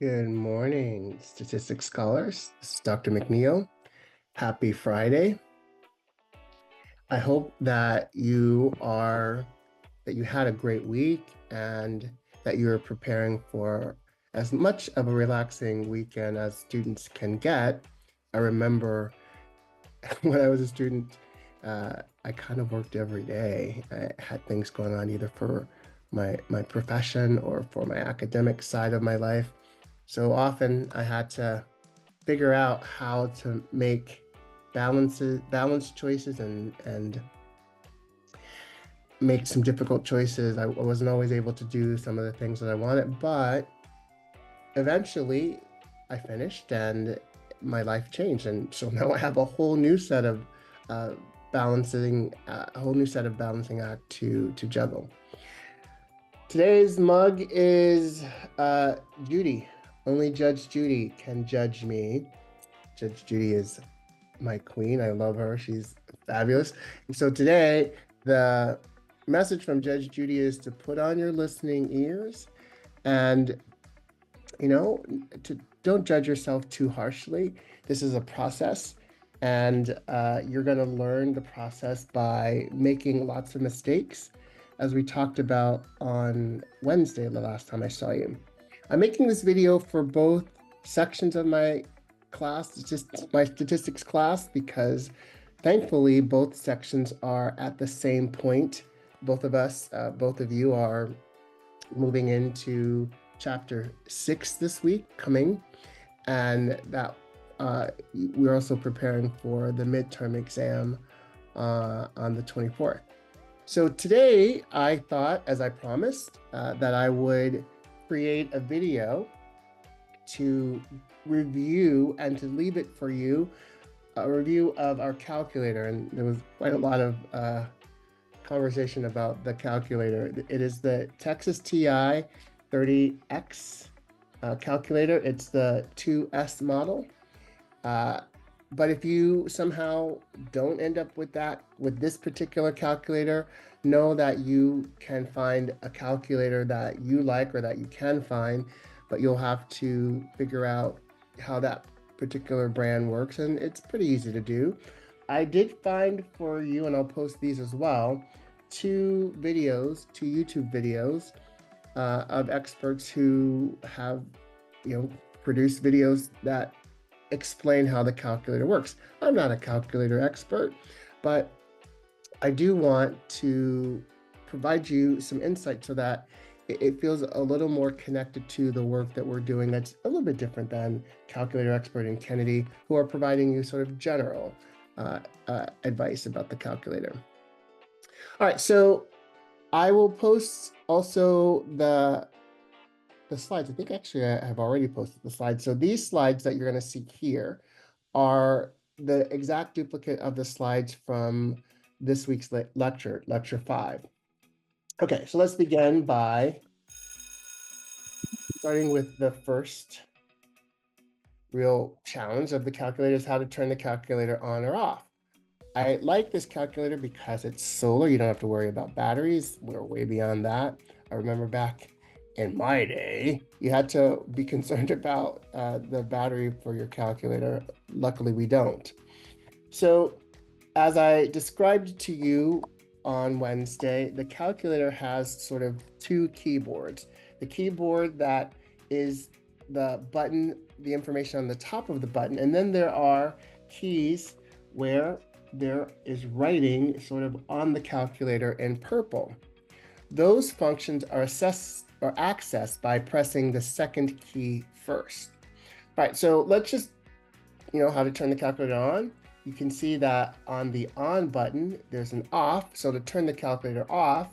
Good morning, statistics scholars. This is Dr. McNeil. Happy Friday. I hope that you had a great week and that you're preparing for as much of a relaxing weekend as students can get. I remember when I was a student, I kind of worked every day. I had things going on either for my profession or for my academic side of my life. So often I had to figure out how to make balanced choices and make some difficult choices. I wasn't always able to do some of the things that I wanted, but eventually I finished and my life changed. And so now I have a whole new set of balancing act to juggle. Today's mug is Judy. Only Judge Judy can judge me. Judge Judy is my queen. I love her. She's fabulous. And so today, the message from Judge Judy is to put on your listening ears and, don't judge yourself too harshly. This is a process, and you're going to learn the process by making lots of mistakes, as we talked about on Wednesday, the last time I saw you. I'm making this video for both sections of my class, my statistics class, because thankfully both sections are at the same point. Both of you are moving into chapter 6 this week coming, and that we're also preparing for the midterm exam on the 24th. So today I thought, as I promised, that I would create a video to review and to leave it for you, a review of our calculator. And there was quite a lot of conversation about the calculator. It is the Texas TI-30X calculator. It's the 2S model. But if you somehow don't end up with this particular calculator, know that you can find a calculator that you like or that you can find, but you'll have to figure out how that particular brand works, and it's pretty easy to do. I did find for you, and I'll post these as well, two YouTube videos of experts who have, produced videos that explain how the calculator works. I'm not a calculator expert, but I do want to provide you some insight so that it feels a little more connected to the work that we're doing that's a little bit different than Calculator Expert and Kennedy, who are providing you sort of general advice about the calculator. All right, so I will post also the slides. I think actually I have already posted the slides. So these slides that you're going to see here are the exact duplicate of the slides from this week's lecture 5. Okay, so let's begin by starting with the first real challenge of the calculator, is how to turn the calculator on or off. I like this calculator because it's solar. You don't have to worry about batteries. We're way beyond that. I remember back in my day, you had to be concerned about the battery for your calculator. Luckily, we don't. So as I described to you on Wednesday, the calculator has sort of two keyboards. The keyboard that is the button, the information on the top of the button, and then there are keys where there is writing sort of on the calculator in purple. Those functions are accessed by pressing the second key first. All right, so let's just, how to turn the calculator on. You can see that on the on button, there's an off. So to turn the calculator off,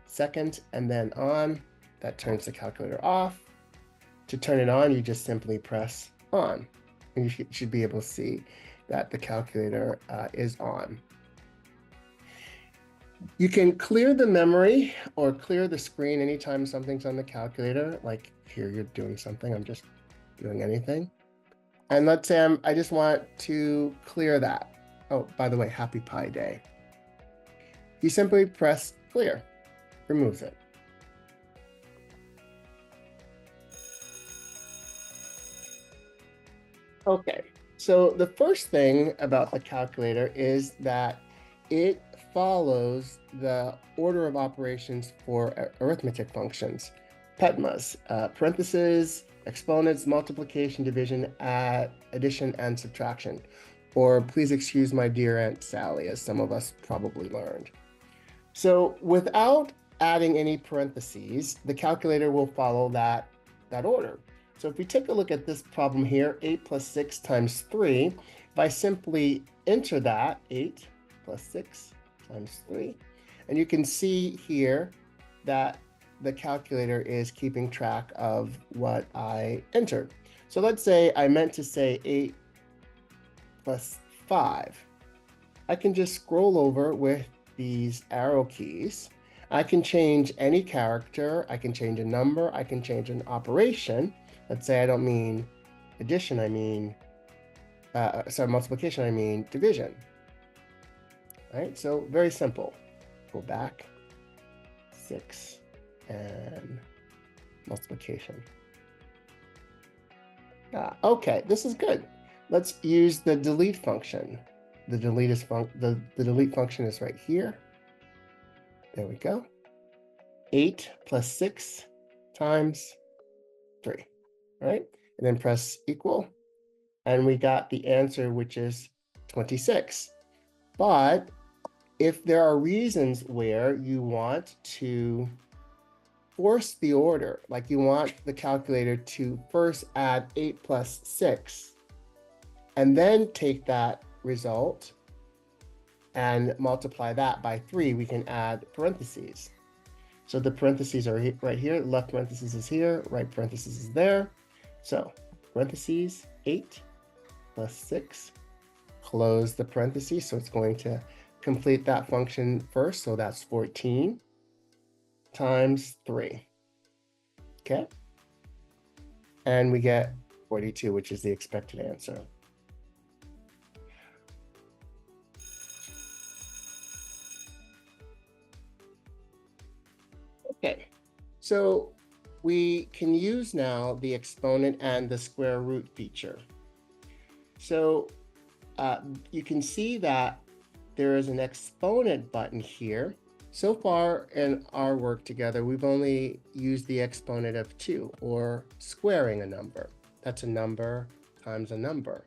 second and then on, that turns the calculator off. To turn it on, you just simply press on. And you should be able to see that the calculator is on. You can clear the memory or clear the screen anytime something's on the calculator. Like here, you're doing something, I'm just doing anything. And let's say I just want to clear that. Oh, by the way, happy Pi Day. You simply press clear, removes it. Okay, so the first thing about the calculator is that it follows the order of operations for arithmetic functions, PETMAs, parentheses, exponents, multiplication, division, addition, and subtraction. Or please excuse my dear Aunt Sally, as some of us probably learned. So without adding any parentheses, the calculator will follow that order. So if we take a look at this problem here, 8 plus 6 times 3, if I simply enter that, 8 plus 6 times 3, and you can see here that the calculator is keeping track of what I entered. So let's say I meant to say 8 plus 5. I can just scroll over with these arrow keys. I can change any character, I can change a number, I can change an operation. Let's say I don't mean addition, I mean, sorry, multiplication, I mean division. All right, so very simple. Go back, 6, and multiplication. Okay, this is good. Let's use the delete function. The delete function is right here. There we go. 8 plus 6 times 3, right? And then press equal. And we got the answer, which is 26. But if there are reasons where you want to force the order, like you want the calculator to first add 8 plus 6, and then take that result and multiply that by 3, we can add parentheses. So the parentheses are right here, left parentheses is here, right parentheses is there. So parentheses, 8 plus 6, close the parentheses. So it's going to complete that function first. So that's 14 times 3. Okay. And we get 42, which is the expected answer. Okay, so we can use now the exponent and the square root feature. So you can see that there is an exponent button here. So far in our work together, we've only used the exponent of 2, or squaring a number. That's a number times a number.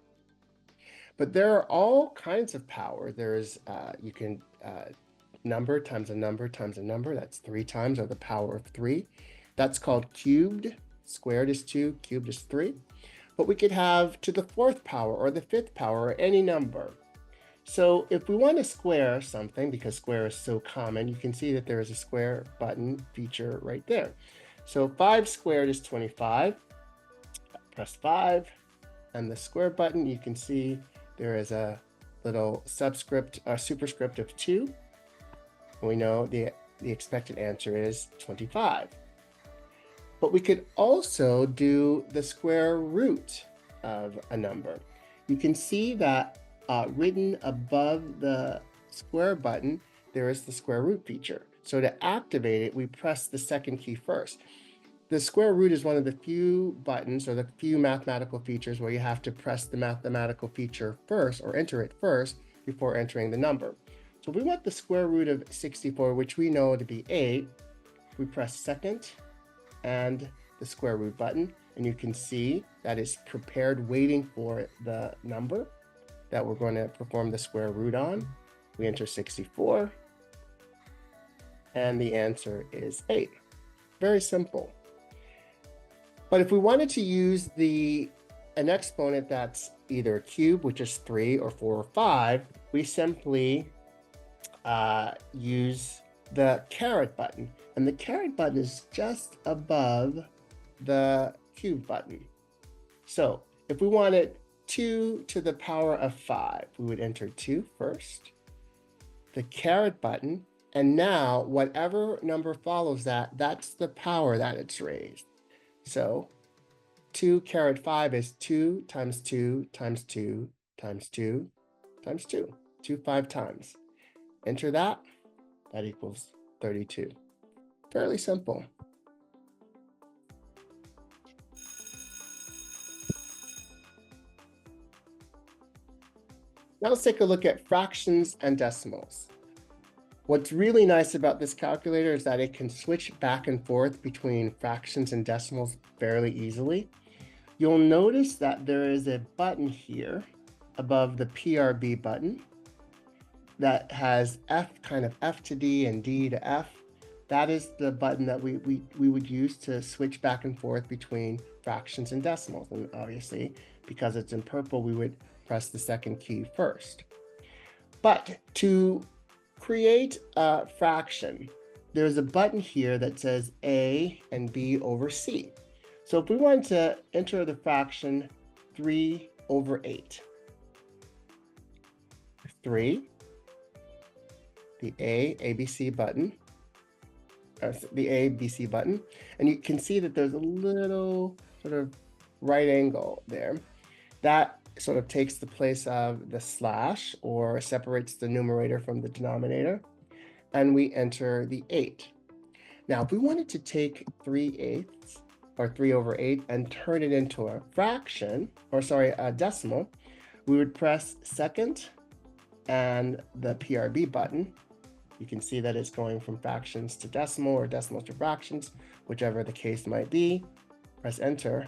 But there are all kinds of power. There's, you can number times a number times a number. That's 3 times, or the power of 3. That's called cubed. Squared is 2, cubed is 3. But we could have to the 4th power, or the 5th power, or any number. So if we want to square something, because square is so common, you can see that there is a square button feature right there. So 5 squared is 25. Press 5, and the square button, you can see there is a little subscript, superscript of 2. We know the expected answer is 25. But we could also do the square root of a number. You can see that written above the square button, there is the square root feature. So to activate it, we press the second key first. The square root is one of the few buttons, or the few mathematical features, where you have to press the mathematical feature first, or enter it first, before entering the number. So if we want the square root of 64, which we know to be 8, we press second and the square root button, and you can see that it's prepared, waiting for the number that we're going to perform the square root on. We enter 64, and the answer is 8. Very simple. But if we wanted to use an exponent that's either a cube, which is 3, or 4, or 5, we simply use the caret button. And the caret button is just above the cube button. So if we wanted 2 to the power of 5, we would enter 2 first, the caret button, and now whatever number follows that, that's the power that it's raised. So 2 caret 5 is 2 times 2 times 2 times 2 times 2, 2 5 times. Enter that, that equals 32. Fairly simple. Now let's take a look at fractions and decimals. What's really nice about this calculator is that it can switch back and forth between fractions and decimals fairly easily. You'll notice that there is a button here above the PRB button that has kind of F to D and D to F. That is the button that we would use to switch back and forth between fractions and decimals. And obviously, because it's in purple, we would press the second key first. But to create a fraction, there's a button here that says A and B over C. So if we wanted to enter the fraction 3 over 8, 3, the ABC button, the ABC button, and you can see that there's a little sort of right angle there. That sort of takes the place of the slash or separates the numerator from the denominator, and we enter the 8. Now, if we wanted to take 3/8 or 3 over 8 and turn it into a fraction, or sorry, a decimal, we would press second and the PRB button. You can see that it's going from fractions to decimal or decimals to fractions, whichever the case might be. Press enter,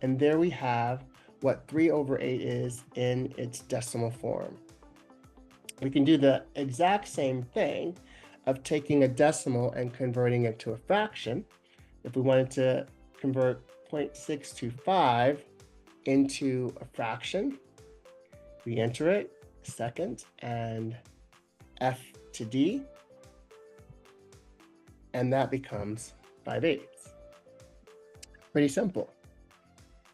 and there we have what 3 over 8 is in its decimal form. We can do the exact same thing of taking a decimal and converting it to a fraction. If we wanted to convert 0.625 into a fraction, we enter it, second, and F to D, and that becomes 5/8. Pretty simple.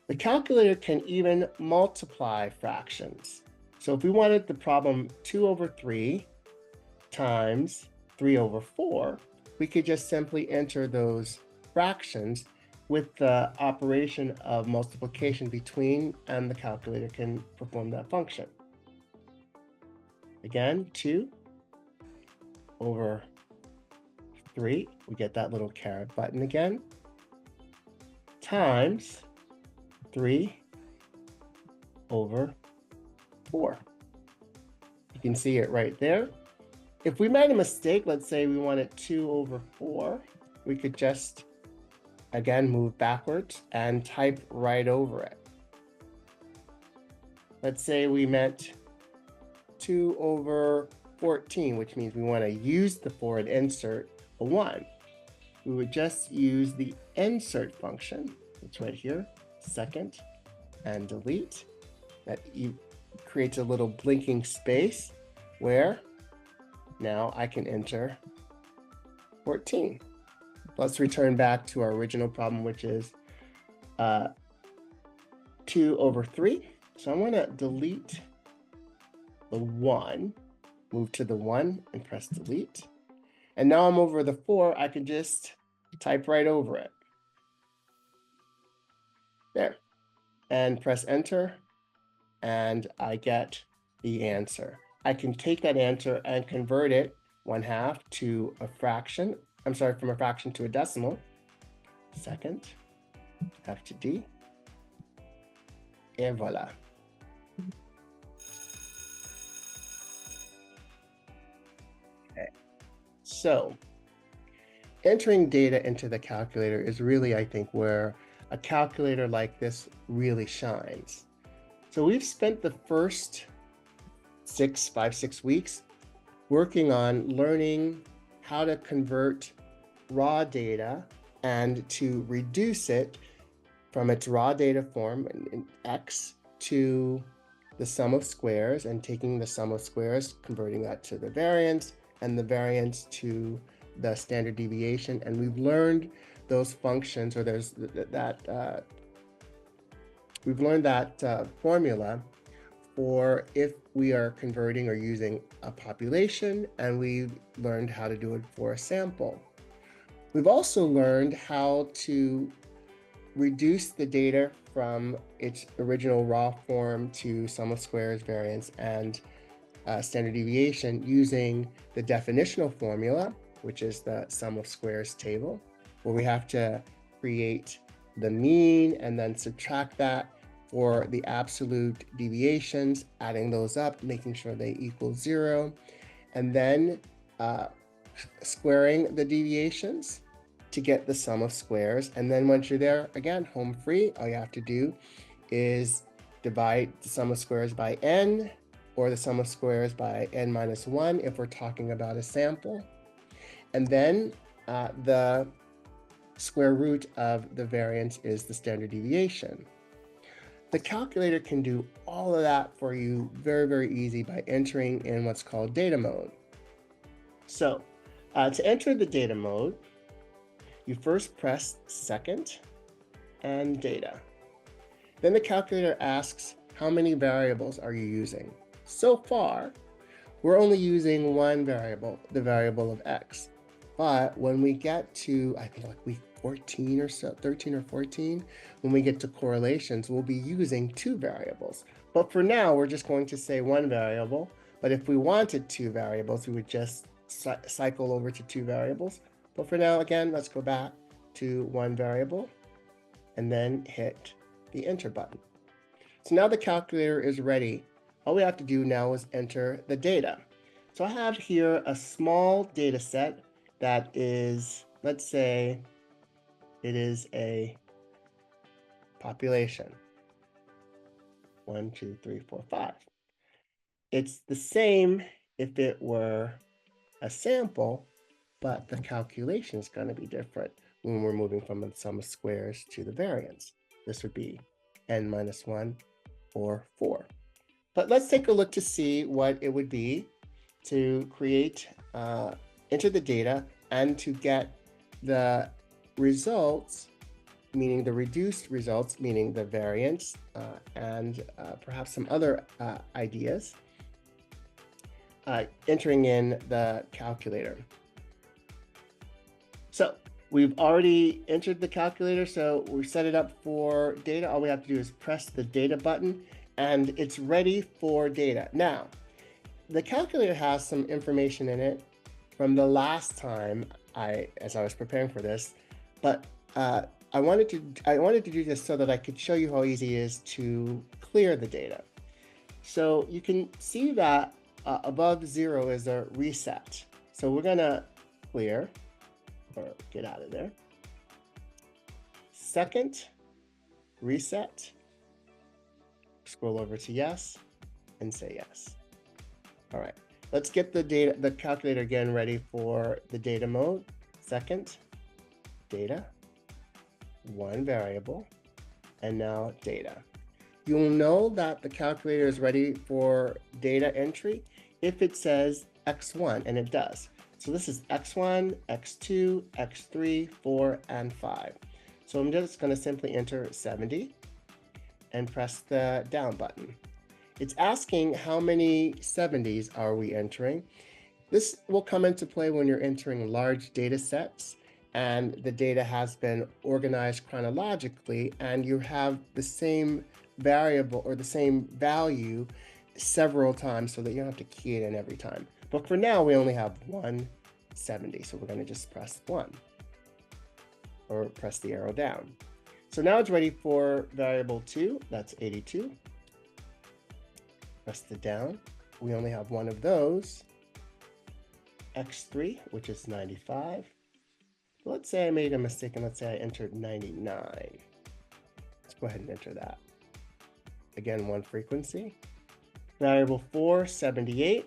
The calculator can even multiply fractions. So if we wanted the problem 2 over 3 times 3 over 4, we could just simply enter those fractions with the operation of multiplication between, and the calculator can perform that function. Again, 2 over 3, we get that little caret button again, times 3 over 4. You can see it right there. If we made a mistake, let's say we wanted 2 over 4, we could just, again, move backwards and type right over it. Let's say we meant 2 over 14, which means we want to use the 4 and insert a 1. We would just use the insert function. It's right here, second, and delete. That creates a little blinking space where now I can enter 14. Let's return back to our original problem, which is 2 over 3. So I want to delete the 1, move to the 1 and press delete. And now I'm over the 4, I can just type right over it. There. And press enter, and I get the answer. I can take that answer and convert it 1/2 to a fraction. I'm sorry, from a fraction to a decimal. Second, F to D. Et voila. Okay. So, entering data into the calculator is really, I think, where a calculator like this really shines. So we've spent the first 5-6 weeks working on learning how to convert raw data and to reduce it from its raw data form in X to the sum of squares, and taking the sum of squares, converting that to the variance, and the variance to the standard deviation. And we've learned those functions, or there's that we've learned that formula for if we are converting or using a population, and we've learned how to do it for a sample. We've also learned how to reduce the data from its original raw form to sum of squares, variance, and standard deviation using the definitional formula, which is the sum of squares table, where we have to create the mean and then subtract that for the absolute deviations, adding those up, making sure they equal 0, and then squaring the deviations to get the sum of squares. And then once you're there, again, home free, all you have to do is divide the sum of squares by n, or the sum of squares by n minus 1 if we're talking about a sample. And then the square root of the variance is the standard deviation. The calculator can do all of that for you very, very easy by entering in what's called data mode. So to enter the data mode, you first press second and data. Then the calculator asks, how many variables are you using? So far, we're only using one variable, the variable of x. But when we get to, I think like week 14 or so, 13 or 14, when we get to correlations, we'll be using two variables. But for now, we're just going to say one variable. But if we wanted two variables, we would just cycle over to two variables. But for now, again, let's go back to one variable and then hit the enter button. So now the calculator is ready. All we have to do now is enter the data. So I have here a small data set that is, let's say, it is a population. 1, 2, 3, 4, 5. It's the same if it were a sample, but the calculation is going to be different when we're moving from the sum of squares to the variance. This would be n minus 1 or 4. But let's take a look to see what it would be to create, enter the data, and to get the results, meaning the reduced results, meaning the variance, and perhaps some other ideas, entering in the calculator. So we've already entered the calculator, so we set it up for data. All we have to do is press the data button, and it's ready for data. Now, the calculator has some information in it from the last time as I was preparing for this, but I wanted to do this so that I could show you how easy it is to clear the data. So you can see that above 0 is a reset. So we're gonna clear, or get out of there. Second, reset. Scroll over to yes and say yes. All right, let's get the calculator again ready for the data mode. Second, data, one variable, and now data. You'll know that the calculator is ready for data entry if it says x1, and it does. So this is x1, x2, x3, 4, and 5. So I'm just going to simply enter 70 and press the down button. It's asking how many 70s are we entering. This will come into play when you're entering large data sets and the data has been organized chronologically and you have the same variable or the same value several times so that you don't have to key it in every time. But for now, we only have 170, so we're going to just press 1 or press the arrow down. So now it's ready for variable 2, that's 82. Press the down. We only have one of those. x3, which is 95. Let's say I made a mistake and let's say I entered 99. Let's go ahead and enter that. Again, one frequency. Variable 4, 78.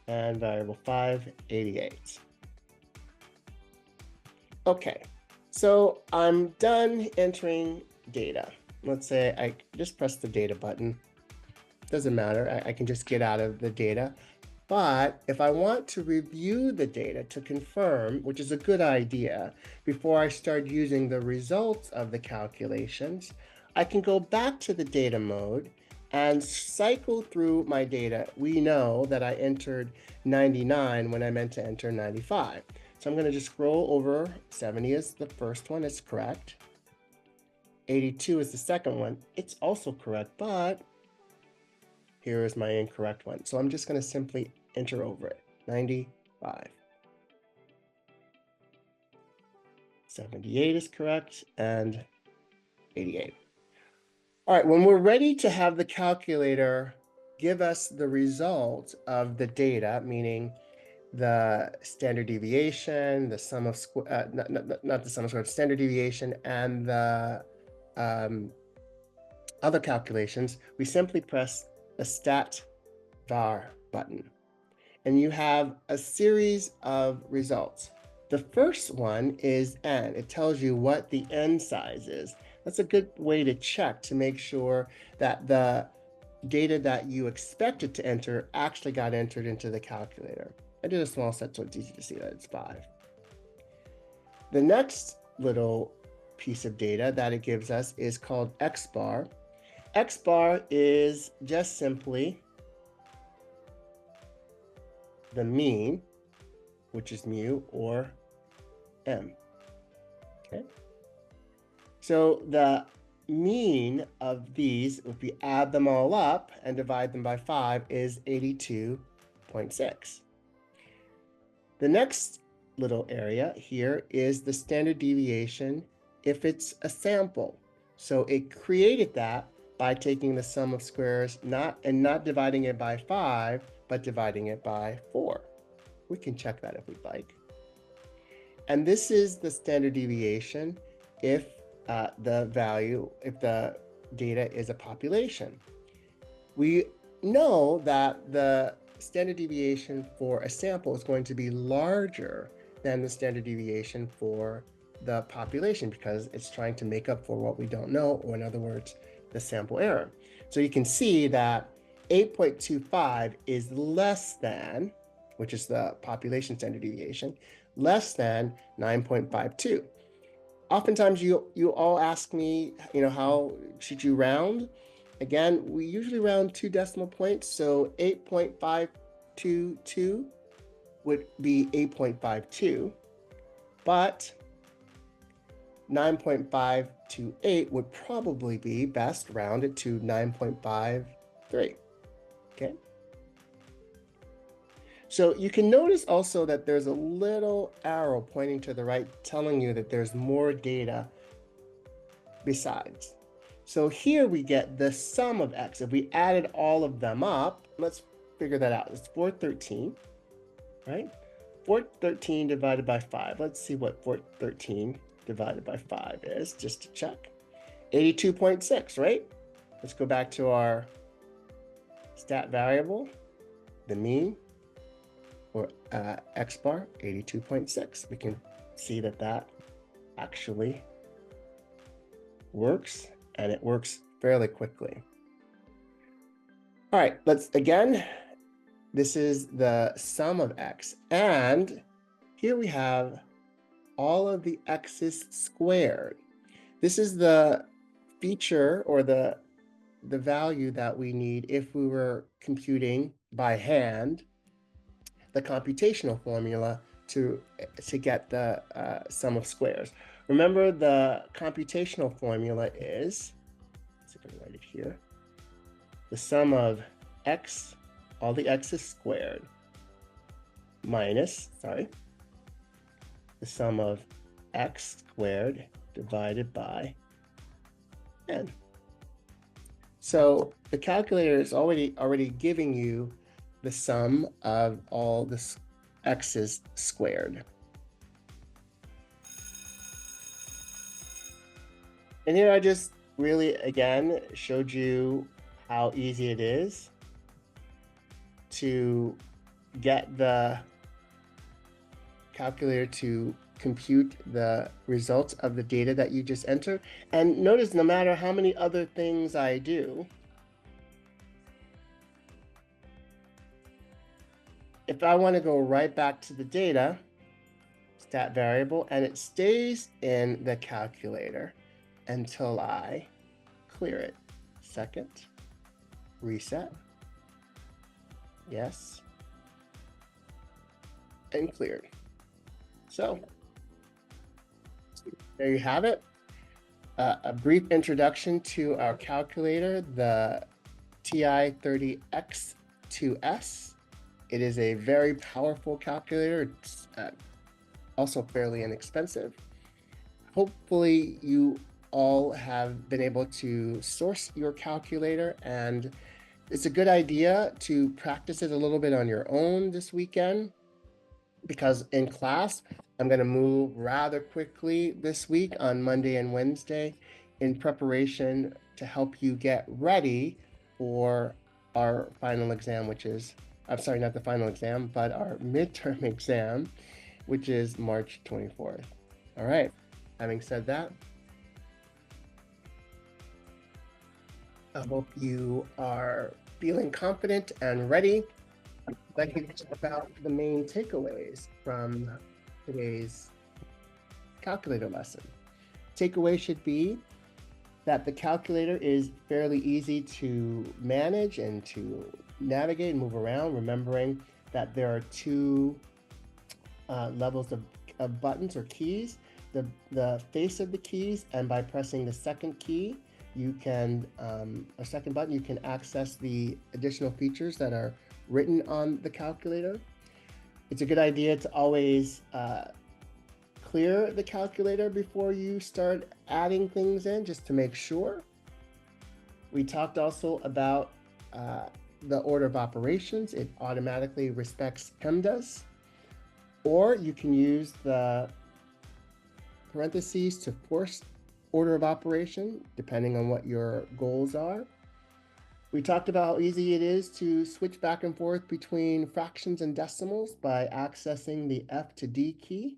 And variable 5, 88. Okay, so I'm done entering data. Let's say I just press the data button. Doesn't matter, I can just get out of the data. But if I want to review the data to confirm, which is a good idea, before I start using the results of the calculations, I can go back to the data mode and cycle through my data. We know that I entered 99 when I meant to enter 95. So I'm going to just scroll over. 70 is the first one, it's correct. 82 is the second one, it's also correct, but here is my incorrect one. So I'm just going to simply enter over it, 95. 78 is correct, and 88. All right, when we're ready to have the calculator give us the result of the data, meaning the standard deviation, the sum of not the sum of squares, standard deviation, and the other calculations, we simply press the stat var button, and you have a series of results. The first one is n. It tells you what the n size is. That's a good way to check to make sure that the data that you expected to enter actually got entered into the calculator. I did a small set so it's easy to see that it's 5. The next little piece of data that it gives us is called x bar. X bar is just simply the mean, which is mu, or m. Okay. So the mean of these, if we add them all up and divide them by 5, is 82.6. The next little area here is the standard deviation if it's a sample. So it created that by taking the sum of squares not dividing it by 5, but dividing it by 4. We can check that if we'd like. And this is the standard deviation if the data is a population. We know that the standard deviation for a sample is going to be larger than the standard deviation for the population because it's trying to make up for what we don't know, or in other words, the sample error. So you can see that 8.25 is less than, which is the population standard deviation, less than 9.52. Oftentimes you all ask me, how should you round? Again, we usually round 2 decimal points, so 8.522 would be 8.52, but 9.528 would probably be best rounded to 9.53, okay? So you can notice also that there's a little arrow pointing to the right telling you that there's more data besides. So here we get the sum of x. If we added all of them up, let's figure that out. It's 413, right? 413 divided by 5. Let's see what 413 divided by 5 is, just to check. 82.6, right? Let's go back to our stat variable, the mean, or x bar, 82.6. We can see that that actually works, and it works fairly quickly. All right, this is the sum of x, and here we have all of the x's squared. This is the feature or the value that we need if we were computing by hand the computational formula to get the sum of squares. Remember, the computational formula is, let's see if I can write it here, the sum of x, all the x's squared, minus, the sum of x squared divided by n. So the calculator is already giving you the sum of all the x's squared. And here I just really, again, showed you how easy it is to get the calculator to compute the results of the data that you just entered. And notice, no matter how many other things I do, if I want to go right back to the data, stat variable, and it stays in the calculator until I clear it. Second, reset, yes, and cleared. So there you have it. A brief introduction to our calculator, the TI-30X IIS. It is a very powerful calculator. It's also fairly inexpensive. hopefully you all have been able to source your calculator, and it's a good idea to practice it a little bit on your own this weekend, because in class, I'm going to move rather quickly this week on Monday and Wednesday in preparation to help you get ready for our final exam, which is, I'm sorry, not the final exam, but our midterm exam, which is March 24th. All right. Having said that, I hope you are feeling confident and ready. Let's talk about the main takeaways from today's calculator lesson. Takeaway should be that the calculator is fairly easy to manage and to navigate and move around, remembering that there are two levels of buttons or keys, the face of the keys, and by pressing the second key, you can, a second button, you can access the additional features that are written on the calculator. It's a good idea to always clear the calculator before you start adding things in, just to make sure. We talked also about the order of operations. It automatically respects PEMDAS, or you can use the parentheses to force order of operation, depending on what your goals are. We talked about how easy it is to switch back and forth between fractions and decimals by accessing the F to D key.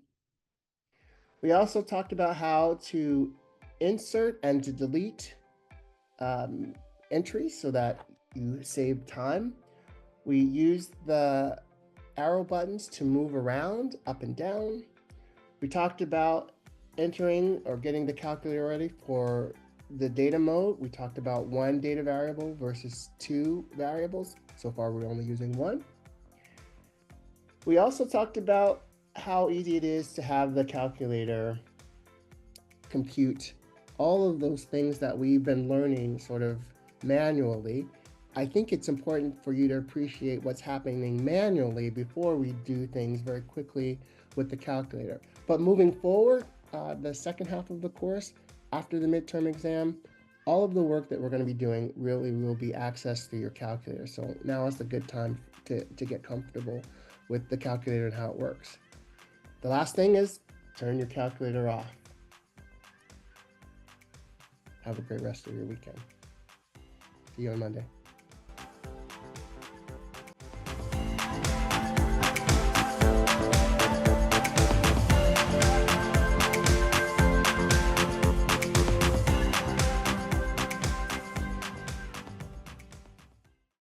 We also talked about how to insert and to delete entries so that you save time. We used the arrow buttons to move around up and down. We talked about entering or getting the calculator ready for the data mode. We talked about one data variable versus two variables. So far, we're only using one. We also talked about how easy it is to have the calculator compute all of those things that we've been learning sort of manually. I think it's important for you to appreciate what's happening manually before we do things very quickly with the calculator. But moving forward, the second half of the course, after the midterm exam, all of the work that we're going to be doing really will be accessed through your calculator. So now is a good time to get comfortable with the calculator and how it works. The last thing is turn your calculator off. Have a great rest of your weekend. See you on Monday.